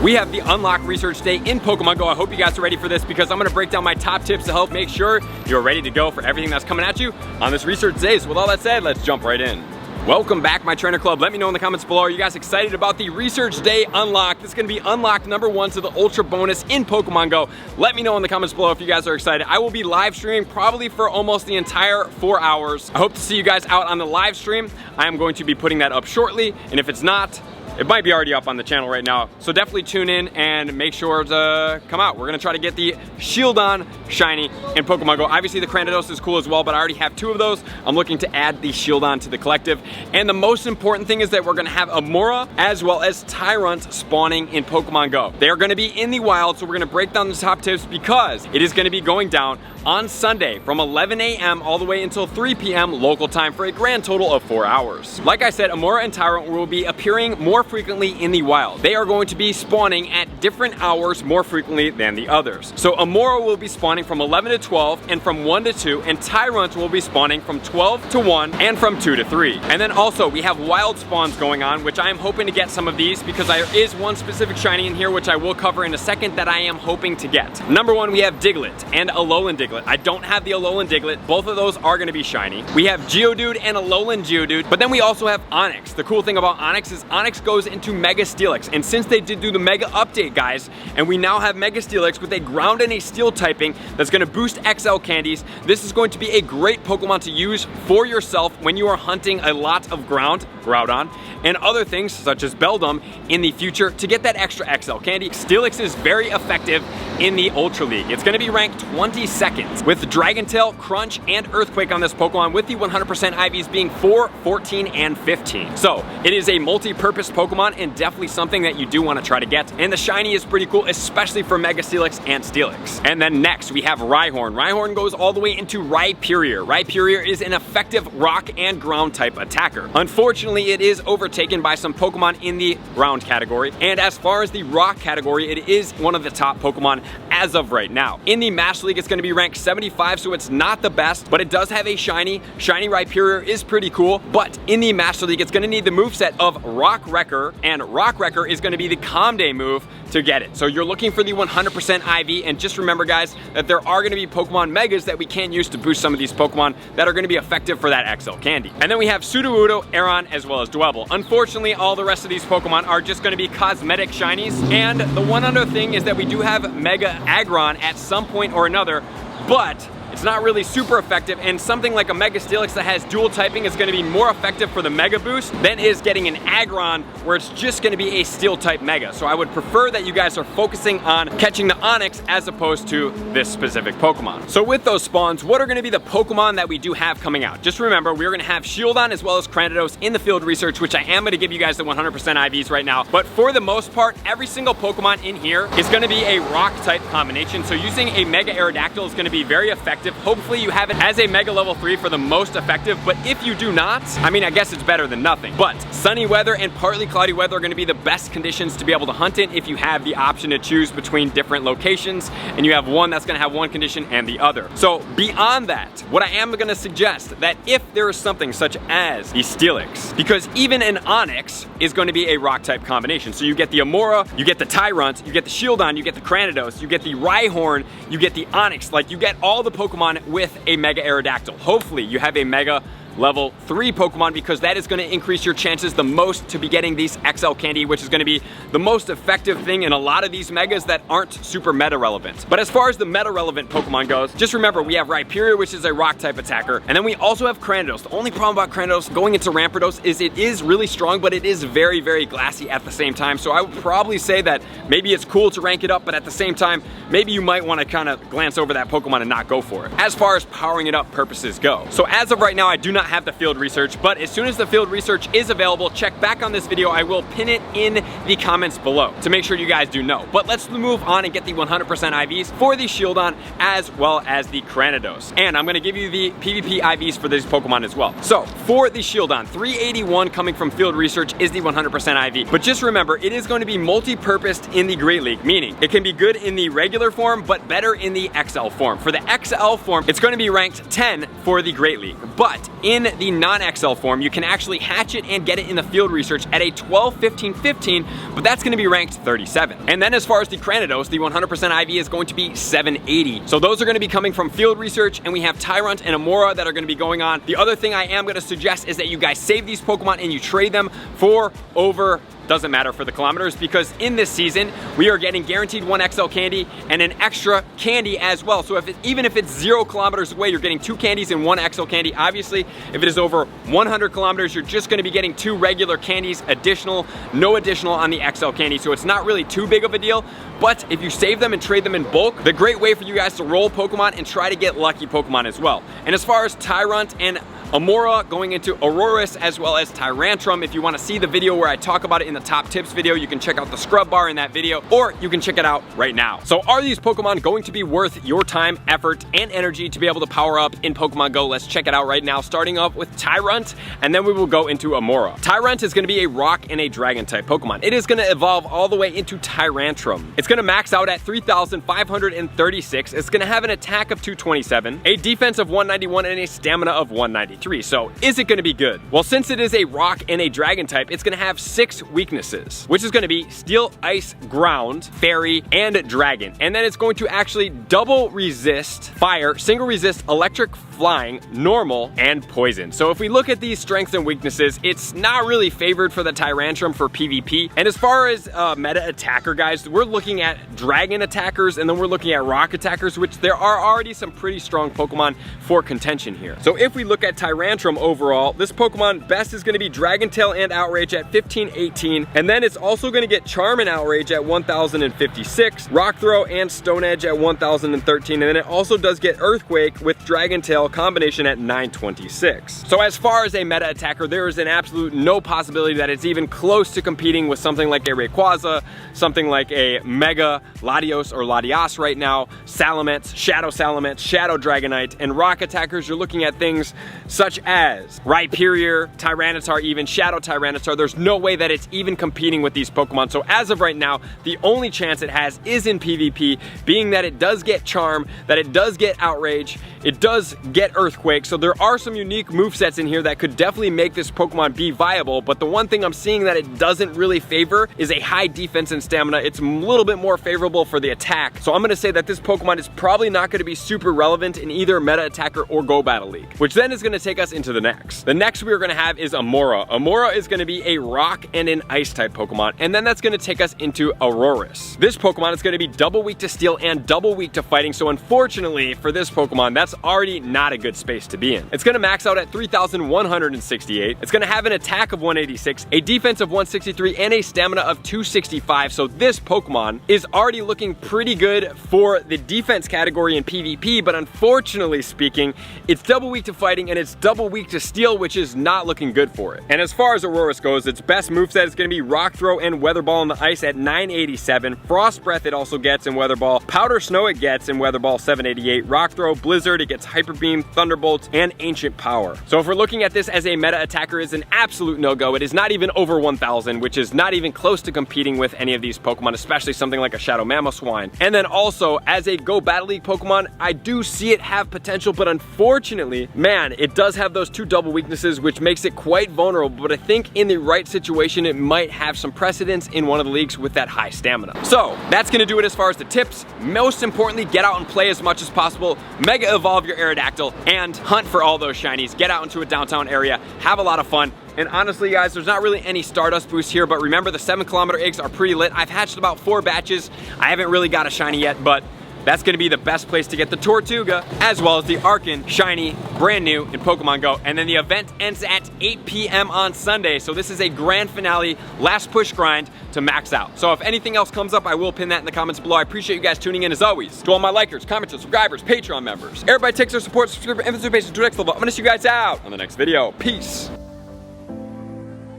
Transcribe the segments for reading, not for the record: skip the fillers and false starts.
We have the Unlock Research Day in Pokemon Go. I hope you guys are ready for this because I'm gonna break down my top tips to help make sure you're ready to go for everything that's coming at you on this Research Day. So with all that said, let's jump right in. Welcome back, my trainer club. Let me know in the comments below, are you guys excited about the Research Day Unlock? This is gonna be unlocked #1 to the Ultra bonus in Pokemon Go. Let me know in the comments below if you guys are excited. I will be live streaming probably for almost the entire 4 hours. I hope to see you guys out on the live stream. I am going to be putting that up shortly, and if it's not, it might be already up on the channel right now. So definitely tune in and make sure to come out. We're gonna try to get the Shieldon Shiny in Pokemon Go. Obviously the Cranidos is cool as well, but I already have 2 of those. I'm looking to add the Shieldon to the collective. And the most important thing is that we're gonna have Amaura as well as Tyrant spawning in Pokemon Go. They are gonna be in the wild, so we're gonna break down the top tips because it is gonna be going down on Sunday from 11 a.m. all the way until 3 p.m. local time for a grand total of 4 hours. Like I said, Amaura and Tyrant will be appearing more frequently in the wild. They are going to be spawning at different hours more frequently than the others. So Amaura will be spawning from 11 to 12 and from 1 to 2, and Tyrant will be spawning from 12 to 1 and from 2 to 3. And then also we have wild spawns going on, which I am hoping to get some of these because there is one specific shiny in here which I will cover in a second that I am hoping to get. #1, we have Diglett and Alolan Diglett. I don't have the Alolan Diglett. Both of those are going to be shiny. We have Geodude and Alolan Geodude, but then we also have Onix. The cool thing about Onix is Onix goes into Mega Steelix, and since they did do the Mega Update, guys, and we now have Mega Steelix with a ground and a steel typing that's going to boost XL candies, this is going to be a great Pokemon to use for yourself when you are hunting a lot of Groudon, and other things such as Beldum in the future to get that extra XL candy. Steelix is very effective in the Ultra League. It's going to be ranked 22nd with Dragon Tail, Crunch, and Earthquake on this Pokemon, with the 100% IVs being 4, 14, and 15. So it is a multi-purpose Pokemon and definitely something that you do want to try to get. And the shiny is pretty cool, especially for Mega Steelix and Steelix. And then next we have Rhyhorn. Rhyhorn goes all the way into Rhyperior. Rhyperior is an effective rock and ground type attacker. Unfortunately, it is overtaken by some Pokemon in the ground category. And as far as the rock category, it is one of the top Pokemon as of right now. In the Master League, it's going to be ranked 75, so it's not the best, but it does have a shiny. Shiny Rhyperior is pretty cool, but in the Master League, it's going to need the moveset of Rock Wrecker, and Rock Wrecker is going to be the Calm Day move to get it. So you're looking for the 100% IV, and just remember, guys, that there are going to be Pokemon Megas that we can use to boost some of these Pokemon that are going to be effective for that XL candy. And then we have Sudowoodo, Aron, as well as Dwebble. Unfortunately, all the rest of these Pokemon are just going to be cosmetic shinies, and the one other thing is that we do have Mega Aggron at some point or another, but it's not really super effective, and something like a Mega Steelix that has dual typing is going to be more effective for the Mega Boost than is getting an Aggron where it's just going to be a Steel type Mega. So I would prefer that you guys are focusing on catching the Onix as opposed to this specific Pokemon. So with those spawns, what are going to be the Pokemon that we do have coming out? Just remember, we're going to have Shieldon as well as Cranidos in the field research, which I am going to give you guys the 100% IVs right now. But for the most part, every single Pokemon in here is going to be a rock type combination. So using a Mega Aerodactyl is going to be very effective. Hopefully you have it as a Mega Level 3 for the most effective, but if you do not, I mean, I guess it's better than nothing. But sunny weather and partly cloudy weather are going to be the best conditions to be able to hunt in if you have the option to choose between different locations and you have one that's going to have one condition and the other. So beyond that, what I am going to suggest that if there is something such as the Steelix, because even an Onix is going to be a rock type combination. So you get the Amaura, you get the Tyrant, you get the Shieldon, you get the Cranidos, you get the Rhyhorn, you get the Onix, like you get all the Pokemon with a Mega Aerodactyl. Hopefully you have a Mega Level 3 Pokemon because that is going to increase your chances the most to be getting these XL candy, which is going to be the most effective thing in a lot of these Megas that aren't super meta relevant. But as far as the meta relevant Pokemon goes, just remember we have Rhyperior, which is a rock type attacker, and then we also have Cranidos. The only problem about Cranidos going into Rampardos is it is really strong, but it is very, very glassy at the same time. So I would probably say that maybe it's cool to rank it up, but at the same time, maybe you might want to kind of glance over that Pokemon and not go for it as far as powering it up purposes go. So as of right now, I do not have the field research, but as soon as the field research is available, check back on this video. I will pin it in the comments below to make sure you guys do know. But let's move on and get the 100% IVs for the Shieldon as well as the Cranidos. And I'm going to give you the PvP IVs for these Pokemon as well. So for the Shieldon, 381 coming from field research is the 100% IV. But just remember, it is going to be multi-purposed in the Great League, meaning it can be good in the regular form, but better in the XL form. For the XL form, it's going to be ranked 10 for the Great League. But in in the non-XL form, you can actually hatch it and get it in the field research at a 12, 15, 15, but that's going to be ranked 37. And then as far as the Cranidos, the 100% IV is going to be 780. So those are going to be coming from field research, and we have Tyrant and Amaura that are going to be going on. The other thing I am going to suggest is that you guys save these Pokemon and you trade them for over, doesn't matter for the kilometers, because in this season we are getting guaranteed 1 XL candy and an extra candy as well. So even if it's 0 kilometers away, you're getting 2 candies and 1 XL candy. Obviously, if it is over 100 kilometers, you're just going to be getting 2 regular candies additional, no additional on the XL candy. So it's not really too big of a deal. But if you save them and trade them in bulk, the great way for you guys to roll Pokemon and try to get lucky Pokemon as well. And as far as Tyrant and Amaura going into Aurorus as well as Tyrantrum, if you want to see the video where I talk about it in the top tips video, you can check out the scrub bar in that video, or you can check it out right now. So are these Pokemon going to be worth your time, effort, and energy to be able to power up in Pokemon Go? Let's check it out right now, starting off with Tyrant, and then we will go into Amaura. Tyrant is going to be a rock and a dragon type Pokemon. It is going to evolve all the way into Tyrantrum. It's going to max out at 3,536. It's going to have an attack of 227, a defense of 191, and a stamina of 193. So is it going to be good? Well, since it is a rock and a dragon type, it's going to have 6 weaknesses, which is going to be steel, ice, ground, fairy, and dragon. And then it's going to actually double resist fire, single resist electric, flying, normal, and poison. So if we look at these strengths and weaknesses, it's not really favored for the Tyrantrum for PvP. And as far as meta attacker guys, we're looking at dragon attackers, and then we're looking at rock attackers, which there are already some pretty strong Pokemon for contention here. So if we look at Tyrantrum overall, this Pokemon best is going to be Dragon Tail and Outrage at 1518, and then it's also going to get Charm and Outrage at 1056, Rock Throw and Stone Edge at 1013, and then it also does get Earthquake with Dragon Tail combination at 926. So as far as a meta attacker, there is an absolute no possibility that it's even close to competing with something like a Rayquaza, something like a Mega Latios or Latias right now, Salamence, Shadow Dragonite, and rock attackers, you're looking at things such as Rhyperior, Tyranitar, even Shadow Tyranitar. There's no way that it's even competing with these Pokemon. So as of right now, the only chance it has is in PvP, being that it does get Charm, that it does get Outrage, it does get Earthquake. So there are some unique movesets in here that could definitely make this Pokemon be viable, but the one thing I'm seeing that it doesn't really favor is a high defense and stamina. It's a little bit more favorable for the attack. So I'm going to say that this Pokemon is probably not going to be super relevant in either meta attacker or Go Battle League, which then is going to take us into the next. The next we are going to have is Amaura. Amaura is going to be a rock and an ice type Pokemon, and then that's going to take us into Aurorus. This Pokemon is going to be double weak to steel and double weak to fighting, so unfortunately for this Pokemon, that's already not a good space to be in. It's going to max out at 3,168. It's going to have an attack of 186, a defense of 163, and a stamina of 265, so this Pokemon is already looking pretty good for the defense category in PvP, but unfortunately speaking, it's double weak to fighting and it's double weak to steel, which is not looking good for it. And as far as Aurorus goes, its best moveset is going to be Rock Throw and Weather Ball on the ice at 987. Frost Breath it also gets in Weather Ball. Powder Snow it gets in Weather Ball 788. Rock Throw, Blizzard, it gets Hyper Beam, Thunderbolt, and Ancient Power. So if we're looking at this as a meta attacker, it's an absolute no-go. It is not even over 1,000, which is not even close to competing with any of these Pokemon, especially something like a Shadow Mamoswine. And then also, as a Go Battle League Pokemon, I do see it have potential, but unfortunately, man, it does have those 2 double weaknesses, which makes it quite vulnerable, but I think in the right situation, it might have some precedence in one of the leagues with that high stamina. So that's gonna do it as far as the tips. Most importantly, get out and play as much as possible, Mega Evolve your Aerodactyl, and hunt for all those shinies. Get out into a downtown area, have a lot of fun. And honestly, guys, there's not really any Stardust boost here, but remember the 7-kilometer eggs are pretty lit. I've hatched about 4 batches. I haven't really got a shiny yet, but that's gonna be the best place to get the Tirtouga, as well as the Archen shiny, brand new in Pokemon Go. And then the event ends at 8 p.m. on Sunday. So this is a grand finale, last push grind to max out. So if anything else comes up, I will pin that in the comments below. I appreciate you guys tuning in as always. To all my likers, commenters, subscribers, Patreon members, everybody takes their support, subscribe, and participation to the next level. I'm gonna see you guys out on the next video. Peace.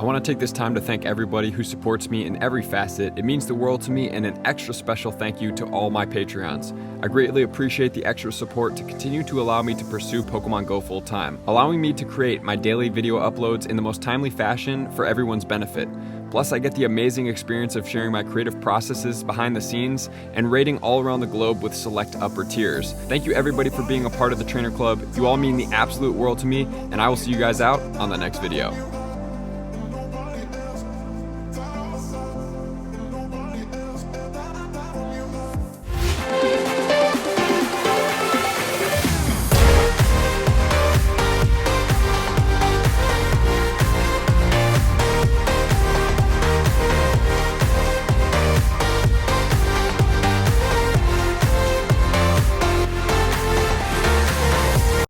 I want to take this time to thank everybody who supports me in every facet. It means the world to me, and an extra special thank you to all my Patreons. I greatly appreciate the extra support to continue to allow me to pursue Pokemon Go full time, allowing me to create my daily video uploads in the most timely fashion for everyone's benefit. Plus, I get the amazing experience of sharing my creative processes behind the scenes and raiding all around the globe with select upper tiers. Thank you everybody for being a part of the Trainer Club. You all mean the absolute world to me, and I will see you guys out on the next video.